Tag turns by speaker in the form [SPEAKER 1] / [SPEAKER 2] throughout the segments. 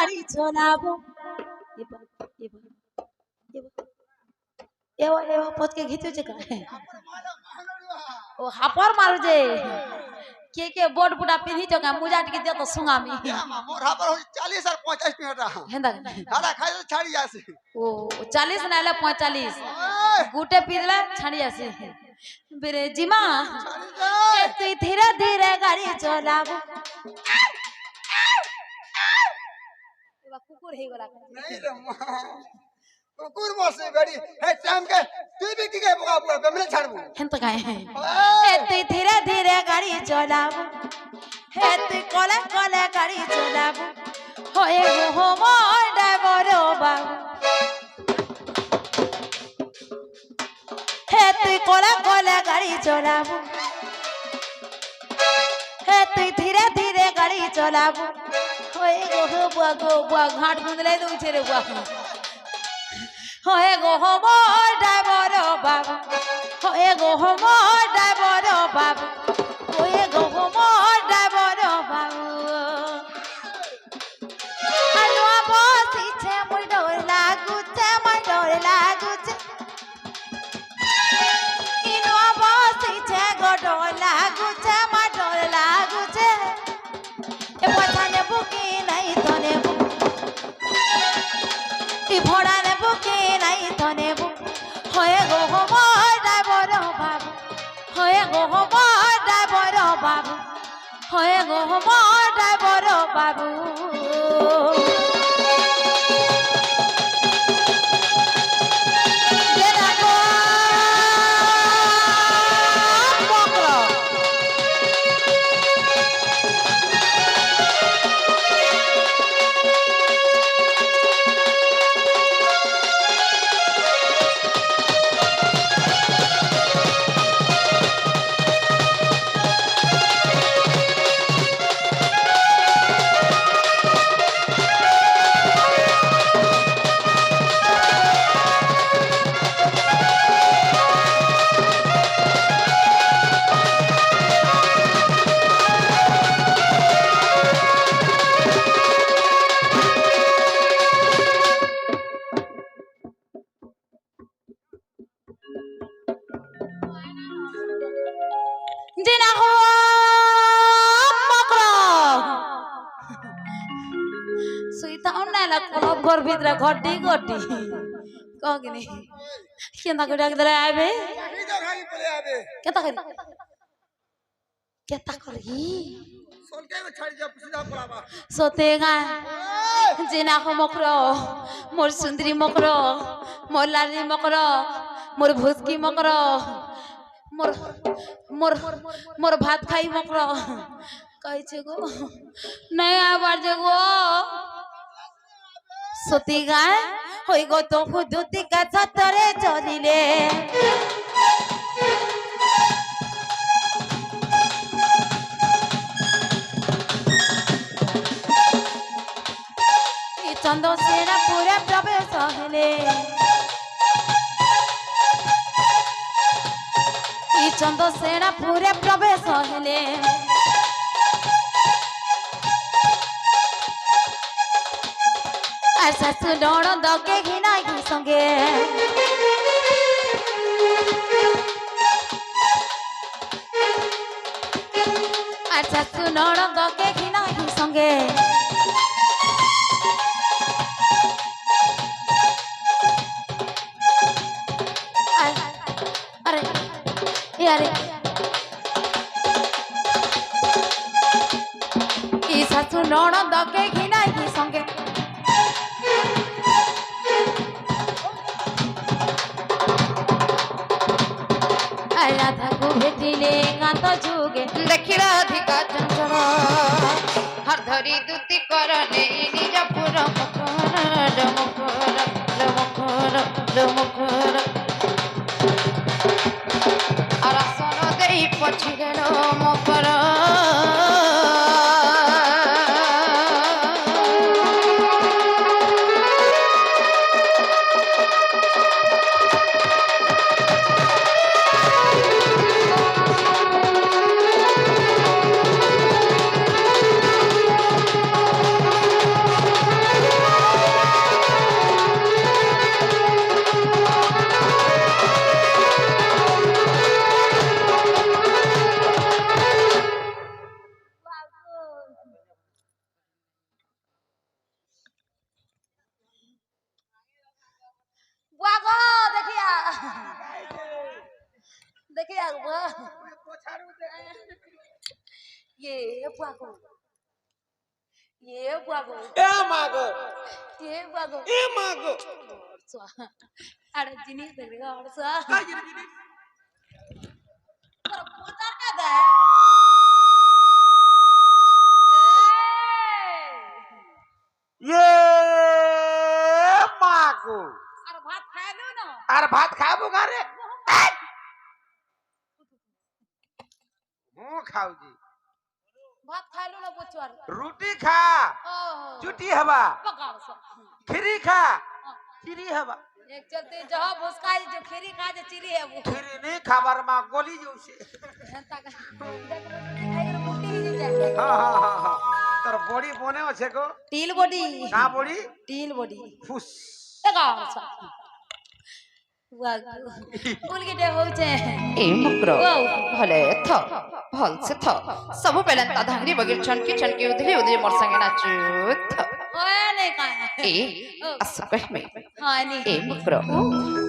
[SPEAKER 1] গাড়ি চলাবো এবার এবার এবার এবার এবার পচকে ঘিচেছে কা ও হাপর মারু যে কে बोट बुटा पिन्ही जगा मुजा टिके दे तो सुंगामी
[SPEAKER 2] मोर हापर 40 और 50 मिनट
[SPEAKER 1] हेंदा
[SPEAKER 2] खाना खाइ छाड़ी जासे
[SPEAKER 1] ओ 40 नाले 45 गुटे पिदला छाड़ी जासे बेरे जिमा ए तू धीरे धीरे गाड़ी चलाबो एबा कुकुर हे गला
[SPEAKER 2] नहीं रे कुकुर मोसे गाड़ी हे टाइम के तू भी की के बगा पूरा गमले छाड़बो
[SPEAKER 1] हेंता काहे ए तू धीरे धीरे गाड़ी चलाबो हे तू कोले कोले गाड़ी चलाबो होए हो मोर ड्राइवर बाबू हे तू कोले कोले गाड़ी चलाबो हे तू धीरे धीरे गाड़ी चलाबो होए गो बुआ घाट गुंदले दउ छे रे बुआ होए गो मोर ड्राइवर बाबू होए गो मोर ड्राइवर बाबू होए गो मोर ड्राइवर बाबू अनुआ बसी छे मोर डोर लागू छे इनुआ बसी छे गो डोर लागू छे मोर डोर लागू छे ए पछाने बुकी नहीं तने बुकी भोड़ा ने बुकी नहीं तने बुकी होए गो मोर ड्राइवर बाबू होए गो मोर ड्राइवर बाबू होए गो मोर ड्राइवर बाबू घर भीतर घटी घटी कह कि नहीं केंदा को डाक दरे आबे केता करी
[SPEAKER 2] सोलके में छाड़ी जा सीधा पड़ावा
[SPEAKER 1] सोतेगा जिना को मकरो मोर सुंदरी मकरो मोर लाली मकरो मोर भूसकी मकरो मोर मोर मोर भात खाई मकरो कहि छे गो नहीं आबार जे गो सती गाय होई गो तो खुदुती का छतरे चलिले ई चंदो सेना पूरे प्रवेश हेले ई चंदो सेना पूरे प्रवेश हेले ऐसा सुनोड़ दगे घिना घी संगे ऐसा सुनोड़ दगे घिना घी संगे अरे यारे ऐसा सुनोड़ दगे घिना घी संगे राधा को भेटिले कांत जुगे
[SPEAKER 3] देखिला अधिका चंचल हर धरी दुति करने निज पुर मुखर मुखर आसन दे पछिले मुखर
[SPEAKER 1] লাগবো
[SPEAKER 2] पोछारू दे
[SPEAKER 1] ये बुआगो ये बुआगो
[SPEAKER 2] ए मागो
[SPEAKER 1] ये बुआगो
[SPEAKER 2] ए मागो
[SPEAKER 1] अरे जिनी देगा और सा
[SPEAKER 2] काय गिरी गिरी
[SPEAKER 1] पर पोचार का दे
[SPEAKER 2] ये मागो
[SPEAKER 1] अरे भात खा लो ना
[SPEAKER 2] अरे भात खाबो का रे मु खाऊ जी
[SPEAKER 1] भात खा लो ना पोचार
[SPEAKER 2] रोटी खा
[SPEAKER 1] ओ
[SPEAKER 2] चुटी हवा
[SPEAKER 1] पकाओ सा
[SPEAKER 2] खिरी खा चिरी हवा
[SPEAKER 1] एक चलते जहां भोसका जो खीरी खा जो चिली है वो
[SPEAKER 2] खिरी नहीं खाबार मा गोली जौसे
[SPEAKER 1] जनता का देख लो खाई मुट्ठी ही जाए
[SPEAKER 2] हां हां हां हां तर बॉडी बने আছে গো
[SPEAKER 1] टील बॉडी
[SPEAKER 2] ना बॉडी
[SPEAKER 1] टील बॉडी
[SPEAKER 2] फुस
[SPEAKER 1] पकाओ सा वाह उल के हो छे
[SPEAKER 3] ए मुकरो भले थ भल से थ सब पेलन ता धांगरी बगैर छनकी छनकी उधरी उधरी मोर संगे नाचुत
[SPEAKER 1] ओए नहीं का
[SPEAKER 3] ए अस कह में
[SPEAKER 1] हां नहीं
[SPEAKER 3] ए मुकरो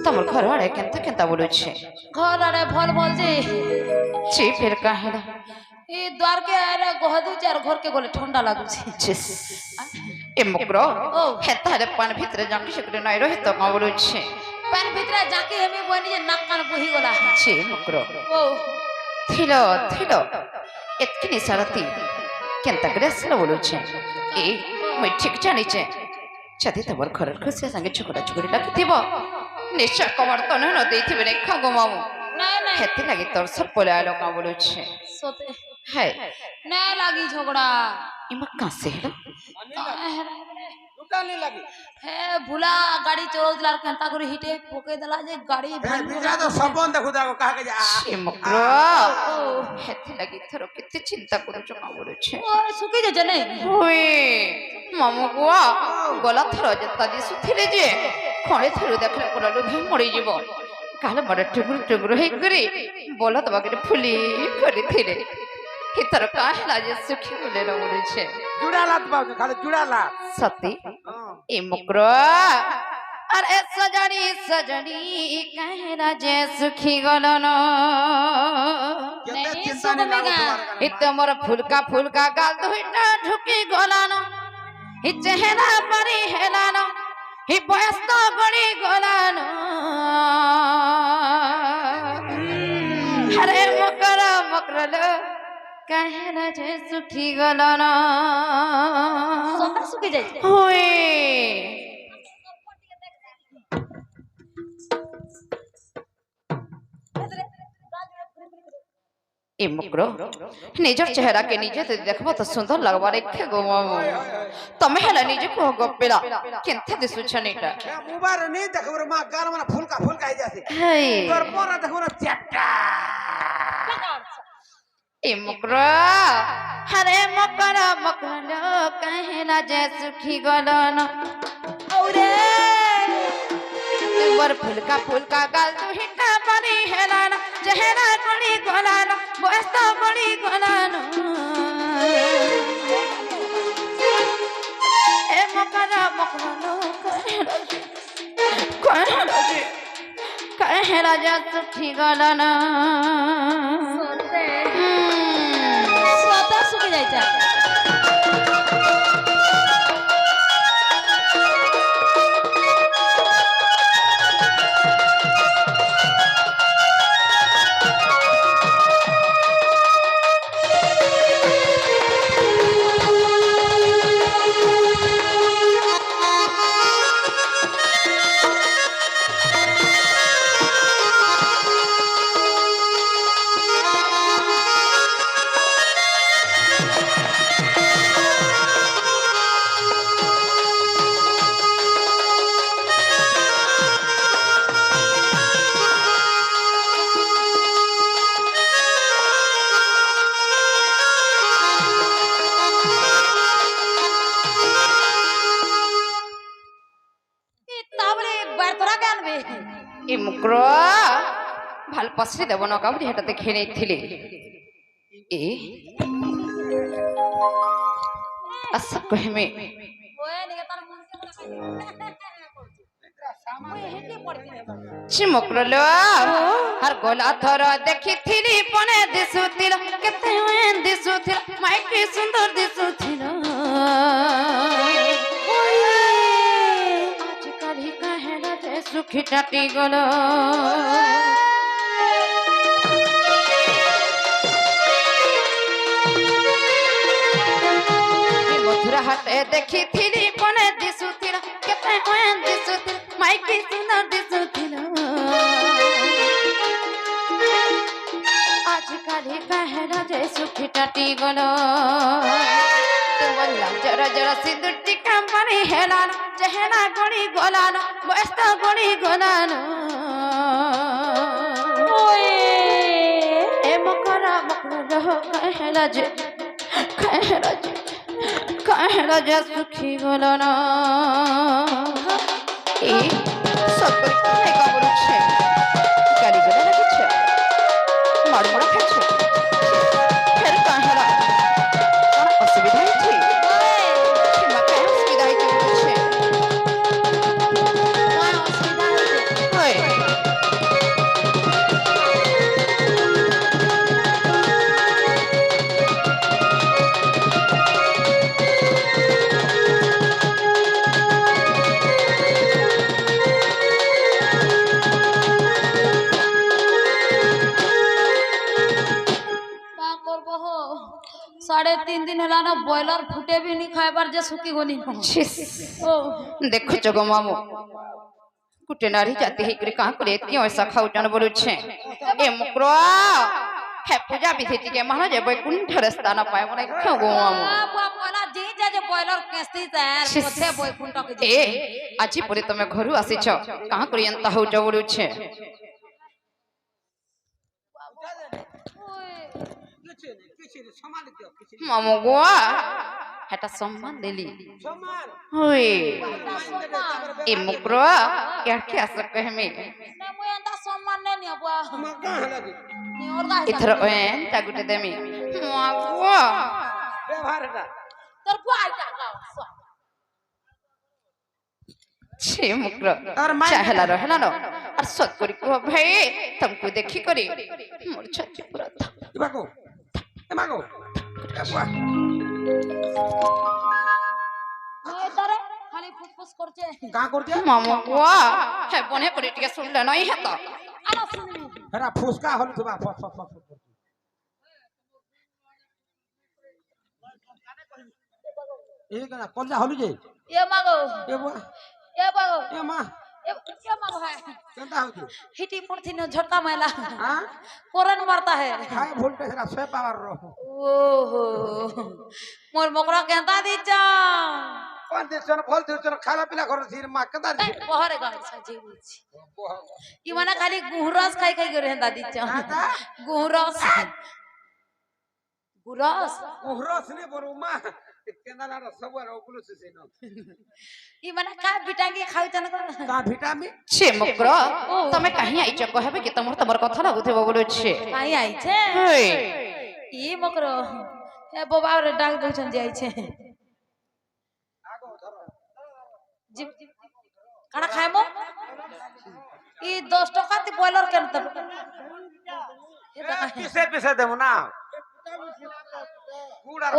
[SPEAKER 3] तमर घर आड़े केंता केंता बोलु छे
[SPEAKER 1] घर आड़े भल भल जे
[SPEAKER 3] छि फिर काहेला
[SPEAKER 1] ए द्वार के आरे गहदु चार घर के गोले ठंडा लागु छे
[SPEAKER 3] जिस ए मुकरो हेता रे पान भीतर जाके सकरे नाइ रहि त का बोलु छे
[SPEAKER 1] पान भीतर जाके हमें बनी जे नाक कान बही गला
[SPEAKER 3] छि मुकरो
[SPEAKER 1] ओ
[SPEAKER 3] थिलो थिलो एतकी निसारती केंता करे असला बोलु छे ए मैं ठीक जानी छे छति तबर घर खुशिया संगे छुकड़ा छुकड़ी लगतिबो निश्चय कमर तो न देथिबे रे खागो मामू
[SPEAKER 1] नहीं नहीं
[SPEAKER 3] हेती लागी तोर सब पोले आलो का बोलु छे
[SPEAKER 1] सोते
[SPEAKER 3] है
[SPEAKER 1] नहीं लागी झगड़ा
[SPEAKER 3] इमा कासे हेलो
[SPEAKER 2] लुटा नहीं लगी
[SPEAKER 1] हे भूला गाड़ी चलाउतलार केंता करे हिटे पोके दला जे गाड़ी
[SPEAKER 2] ए बिजा तो सबन देखु दाको कहा के जा
[SPEAKER 3] ए मकरो हेती लागी थरो किते चिंता करू छ का बोलु छे
[SPEAKER 1] ओ सुके जे जने
[SPEAKER 3] ओए मामू गुआ गला थरो जत्ता दिसु थिले जे खणे थरो देखले कोला लोभी मरि जीवो काले बड़े टुकुर टुकुर हे करे बोला तो बाके फुली करी थिले हितर काहला जे सुखी बोले न बोलु छे
[SPEAKER 2] जुड़ा लात पाउ खाली जुड़ा लात
[SPEAKER 3] सती
[SPEAKER 2] हां
[SPEAKER 3] ए मुकरो अरे सजनी सजनी कहना जे सुखी गलन
[SPEAKER 2] केते
[SPEAKER 1] नहीं
[SPEAKER 2] चिंता नहीं लागो
[SPEAKER 1] सुनेगा।
[SPEAKER 2] तुम्हारे
[SPEAKER 3] इत मोर फुलका गाल दुइटा ढुकी गलन हि चेहरा परी हेलान हि बयस्त गड़ी गलन अरे मकरलो कहना जे सुखी गलन
[SPEAKER 1] सोना सुके जाय
[SPEAKER 3] होए ए मुकरो निजर चेहरा के नीचे ते देखबो तो सुंदर लगबा रे गो मामू तमे हला निजे को गप्पेला केंथे दिसु छनीटा
[SPEAKER 2] ए मुबार नहीं देखो रे मा गार माने फुलका फुलका आई जासे
[SPEAKER 3] हे
[SPEAKER 2] तोर पोरा देखो रे चट्टा
[SPEAKER 3] ए मुकरो हरे मकरा मकलो कहना जे सुखी गलन
[SPEAKER 1] औरे
[SPEAKER 3] बर फुलका गाल तू हिटा बनी हेलान चेहरा गड़ी गलन बस्त गड़ी गलन ए मकरा मकलो कहना जे सुखी गलन
[SPEAKER 1] सोते सोता सुके जाय जा
[SPEAKER 3] ए मुकरो ভাল পছরি দেব না কাবুরি হেটা দেখে নেইছিলে এ আচ্ছা কহিমে
[SPEAKER 1] ओए निके तार मुंह से ओए हेके पड़ती है
[SPEAKER 3] চিমুকলো আর গলা থর দেখিথিলি পনে দিশুছিল কেতে ওয়েন দিশুছিল মাইকি সুন্দর দিশুছিল আজকালি কাহেলা যে সুখী টাটি গল মথুরা হাটে দেখিথিলি পনে দিশুছিল কেতে ওয়েন দিশুছিল মাইকি সুন্দর দিশুছিল আজকালি কাহেলা যে সুখী টাটি গল বললাম জরা জরা সিঁদুর টিকা পানি হেলানো চেহারা গড়ি গলানো বস্ত গড়ি গলানো এ মকরা মকরা কাহেলা যে সুখী গল না এই সব করে বলছে গালি গলা লাগছে মারমরা খাচ্ছে ফের কাহেলা অসুবিধা হয়েছে অসুবিধা হয়েছে বলছে
[SPEAKER 1] साढ़े 3 दिन है ना बॉयलर फुटे भी नहीं खाएबार जे सुखी गनी ओ
[SPEAKER 3] देखो जगो मामू कुटे नारी जाती है का करे क्यों ऐसा खाऊ जान बोलुछे ए मुकरो है पूजा विधि के महाराज बैकुंठ रास्ता ना पाए मने क्यों गो मामू
[SPEAKER 1] बुआ बोला जी जे बॉयलर केस्ती तैयार कोथे बैकुंठ के
[SPEAKER 3] ए आजी परे तमे घरु आसी छ कहां करी अंता हो जा बोलुछे মামু গোয়া এটা সম্মান দিলি ওই এ মুকরো यार কি আসে কহমে
[SPEAKER 1] ना मु एंदा सम्मान ने नि बुआ नि और का
[SPEAKER 3] इथर ओएन तागुटे देमी मागो
[SPEAKER 2] व्यवहारটা
[SPEAKER 1] तोर बुआ आइटा गाओ
[SPEAKER 3] छे मुकरो चाहला रहला न और सत करी को भाई तुमको देखी करी मोर छच्ची पूरा
[SPEAKER 2] ইবাকো এমাগো বুয়া
[SPEAKER 1] ओए तरे खाली फुसफुस करछे
[SPEAKER 2] কা করছে
[SPEAKER 3] মামু গোয়া হে বনে করে টিকে শুনলে নই হেত
[SPEAKER 1] আলো শুনি
[SPEAKER 2] হেরা ফুসকা হল তুবা ফ ফ ফ এই না কোনটা হলি যে
[SPEAKER 1] ये मागो
[SPEAKER 2] এ বুয়া
[SPEAKER 1] ये बागो
[SPEAKER 2] এ মা
[SPEAKER 1] ये मागो है
[SPEAKER 2] কেনটা হচ্ছে
[SPEAKER 1] हिटी पड़थी न झटका मैला
[SPEAKER 2] হ্যাঁ
[SPEAKER 1] करंट मारता है
[SPEAKER 2] হাই ভোল্টেজ রা সে পাওয়ার রো
[SPEAKER 1] ओहो मोर मकरा केंता दीचा
[SPEAKER 2] কোন দিছন ফল দিছন খালা পিলা করে সির মা কেনটা দিছ
[SPEAKER 1] बहरे गाड़ी सजी बुझी ई माने खाली गुहरस खाई खाई करे दादी चा गुहरस गुहरस
[SPEAKER 2] ওহরস নে বড় মা কেনলা র সবার ওগুলো সে ন
[SPEAKER 1] ई माने का बिटांगी खाई जान कर
[SPEAKER 2] কা ভিটামিন
[SPEAKER 3] छे मुकरो तमे कहीं आई छ कहबे कि तमर कथा लागुथे बोलो छे
[SPEAKER 1] काई आई छे
[SPEAKER 3] हे
[SPEAKER 1] ई मकरो ए बाबा रे डाक दोछन जे आई छे जी खाना खाए मो ई 10 टका ती बॉयलर केन तब
[SPEAKER 2] কিসে পিছে দেব না গুড় আর